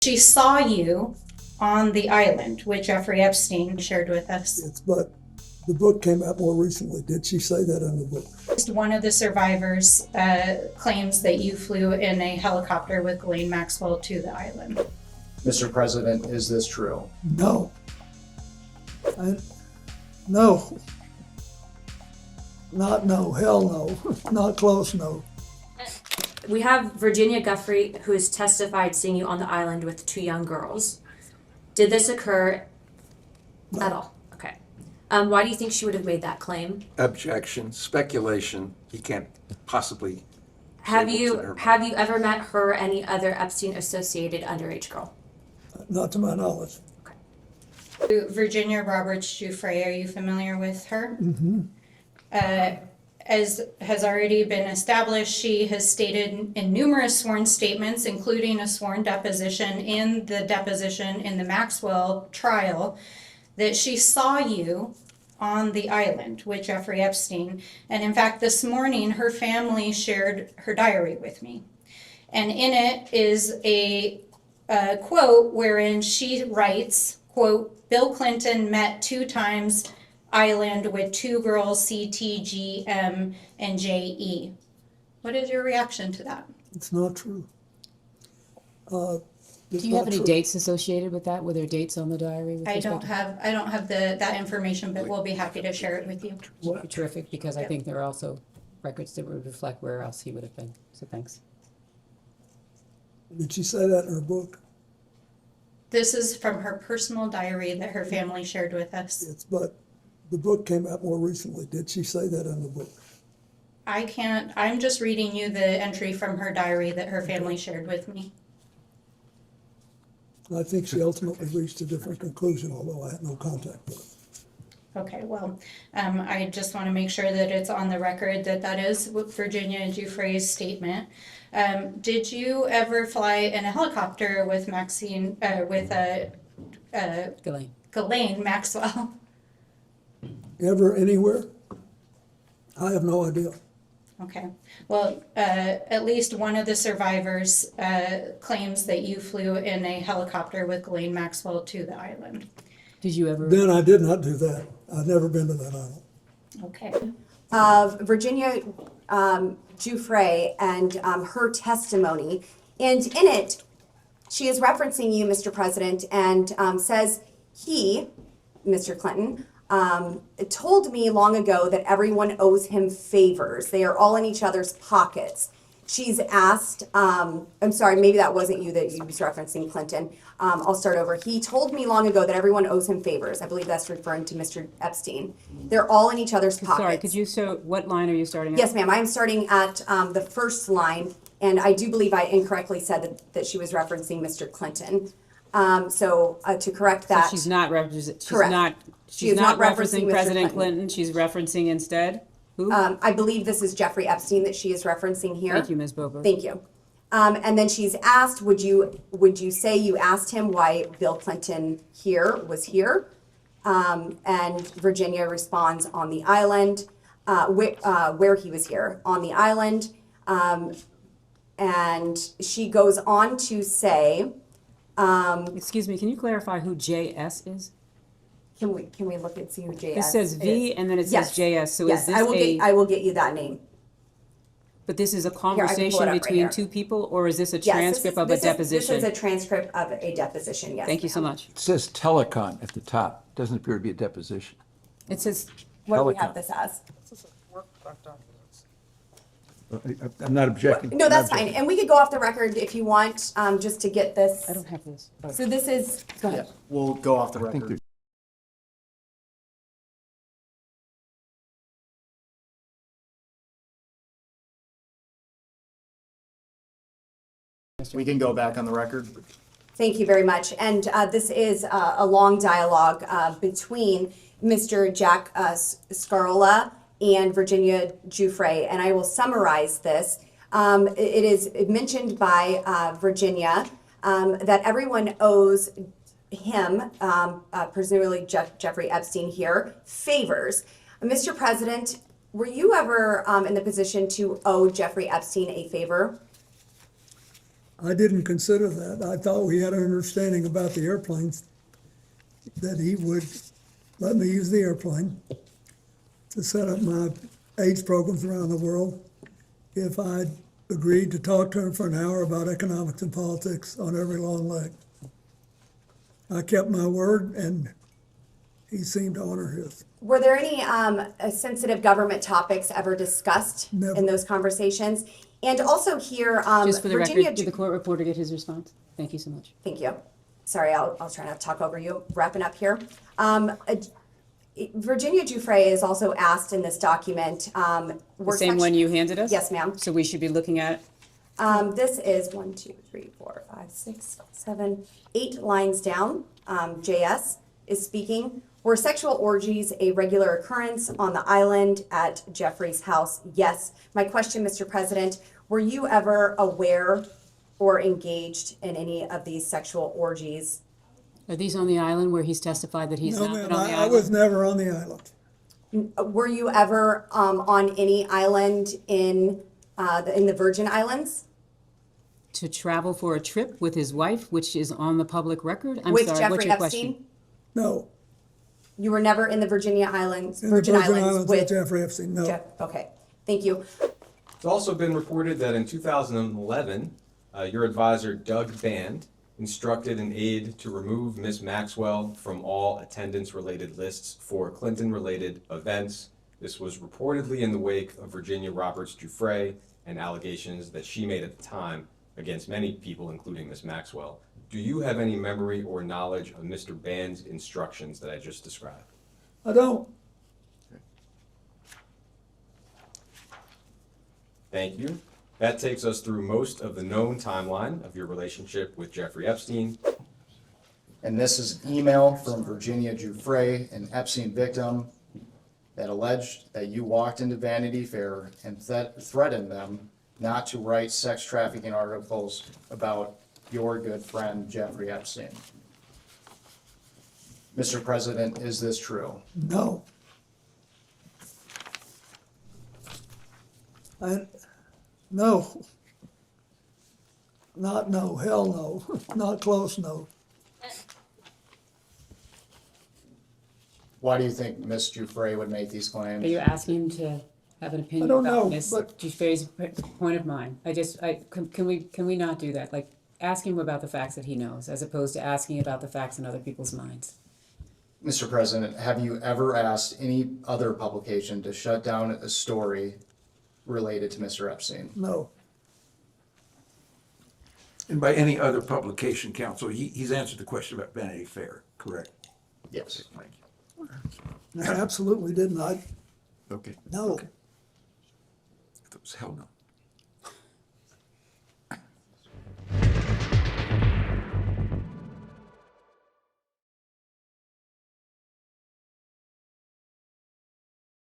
She saw you on the island, which Jeffrey Epstein shared with us. Yes, but the book came out more recently. Did she say that in the book? One of the survivors claims that you flew in a helicopter with Ghislaine Maxwell to the island. Mr. President, is this true? No. No. Not no. Hell no. Not close, no. We have Virginia Giuffre, who has testified seeing you on the island with two young girls. Did this occur at all? Okay. Why do you think she would have made that claim? Objection, speculation. He can't possibly. Have you ever met her or any other Epstein associated underage girl? Not to my knowledge. Virginia Giuffre, are you familiar with her? Mm-hmm. As has already been established, she has stated in numerous sworn statements, including a sworn deposition in the Maxwell trial, that she saw you on the island with Jeffrey Epstein. And in fact, this morning, her family shared her diary with me. And in it is a quote wherein she writes, quote, "Bill Clinton met 2 times island with 2 girls, CT, GM, and JE." What is your reaction to that? It's not true. Do you have any dates associated with that? Were there dates on the diary? With I respect don't have that information, but we'll be happy to share it with you. to- Terrific, because I think there are also records that would reflect where else he would have been. So thanks. Did she say that in her book? This is from her personal diary that her family shared with us. Yes, but the book came out more recently. Did she say that in the book? I'm just reading you the entry from her diary that her family shared with me. I think she ultimately reached a different conclusion, although I had no contact with her. Okay, well, I just want to make sure that it's on the record that is Virginia Giuffre's statement. Did you ever fly in a helicopter with Ghislaine Maxwell? Ever, anywhere? I have no idea. Okay, well, at least one of the survivors claims that you flew in a helicopter with Ghislaine Maxwell to the island. Did you ever? Then I did not do that. I've never been to that island. Okay. Virginia Giuffre and her testimony. And in it, she is referencing you, Mr. President, and says he, Mr. Clinton, told me long ago that everyone owes him favors. They are all in each other's pockets. She's asked, I'm sorry, maybe that wasn't you that you was referencing, Clinton. I'll start over. He told me long ago that everyone owes him favors. I believe that's referring to Mr. Epstein. They're all in each other's pockets. Sorry, could you what line are you starting at? Yes, ma'am. I'm starting at the first line, and I do believe I incorrectly said that she was referencing Mr. Clinton. So to correct that. So she's not referencing. Correct. She's not referencing Mr. President Clinton. Clinton. She's referencing instead who? I believe this is Jeffrey Epstein that she is referencing here. Thank you, Ms. Bober. Thank you. And then she's asked, would you say you asked him why Bill Clinton was here? And Virginia responds on the island, where he was here, on the island. And she goes on to say, Excuse me, can you clarify who JS is? can we look and see who JS is? This says V and then it says JS. So yes, is this I will get you that name. But this is a I can pull it conversation up right between here. 2 people, or is this a Yes, transcript of a deposition? This is a transcript of a deposition, yes. Thank you so much. It says telecon at the top. Doesn't appear to be a deposition. It says, What do we have Telecom. this as? I'm not objecting. No, that's fine. And we could go off the record if you want, just to get this. I don't have this. Oh. So this is, go ahead. We'll go off the I think record. We can go back on the record. Thank you very much. And this is a long dialogue between Mr. Jack Scarola and Virginia Giuffre, and I will summarize this. It is mentioned by Virginia that everyone owes him, presumably Jeffrey Epstein here, favors. Mr. President, were you ever in the position to owe Jeffrey Epstein a favor? I didn't consider that. I thought we had an understanding about the airplanes, that he would let me use the airplane to set up my AIDS programs around the world if I agreed to talk to him for an hour about economics and politics on every long leg. I kept my word, and he seemed to honor his. Were there any sensitive government topics ever discussed Never. in those conversations? And also here, Just for the Virginia. record, did the court reporter get his response? Thank you so much. Thank you. Sorry, I'll try not to talk over you. Wrapping up here. Virginia Giuffre is also asked in this document. The same one you handed us? Yes, ma'am. So we should be looking at, This is 1, 2, 3, 4, 5, 6, 7, 8 lines down. JS is speaking. Were sexual orgies a regular occurrence on the island at Jeffrey's house? Yes. My question, Mr. President, were you ever aware or engaged in any of these sexual orgies? are these on the island where he's testified that he's No, not ma'am, been on the I was island? never on the island. Were you ever on any island in the Virgin Islands? To travel for a trip with his wife, which is on the public record? I'm With sorry, Jeffrey what's your Epstein? question? No, You were never in the Virginia Islands, in the Virgin Virgin Islands Islands with with Jeffrey Epstein, no. Jeff? Okay, thank you. It's also been reported that in 2011, your advisor Doug Band instructed an aide to remove Ms. Maxwell from all attendance-related lists for Clinton-related events. This was reportedly in the wake of Virginia Giuffre and allegations that she made at the time against many people, including Ms. Maxwell. Do you have any memory or knowledge of Mr. Band's instructions that I just described? I don't. Thank you. That takes us through most of the known timeline of your relationship with Jeffrey Epstein. And this is an email from Virginia Giuffre, an Epstein victim, that alleged that you walked into Vanity Fair and threatened them not to write sex trafficking articles about your good friend Jeffrey Epstein. Mr. President, is this true? No. No. Not no, hell no, not close, no. Why do you think Ms. Giuffre would make these Are claims? you asking to have an opinion I don't about know, Ms. but- Giuffre's point of mind? Can we not do that? Like, ask him about the facts that he knows, as opposed to asking about the facts in other people's minds. Mr. President, have you ever asked any other publication to shut down a story related to Mr. Epstein? No. And by any other publication, counsel, he's answered the question about Vanity Fair, correct? Yes. Thank you. I absolutely didn't. Okay. No. Okay. That was hell no.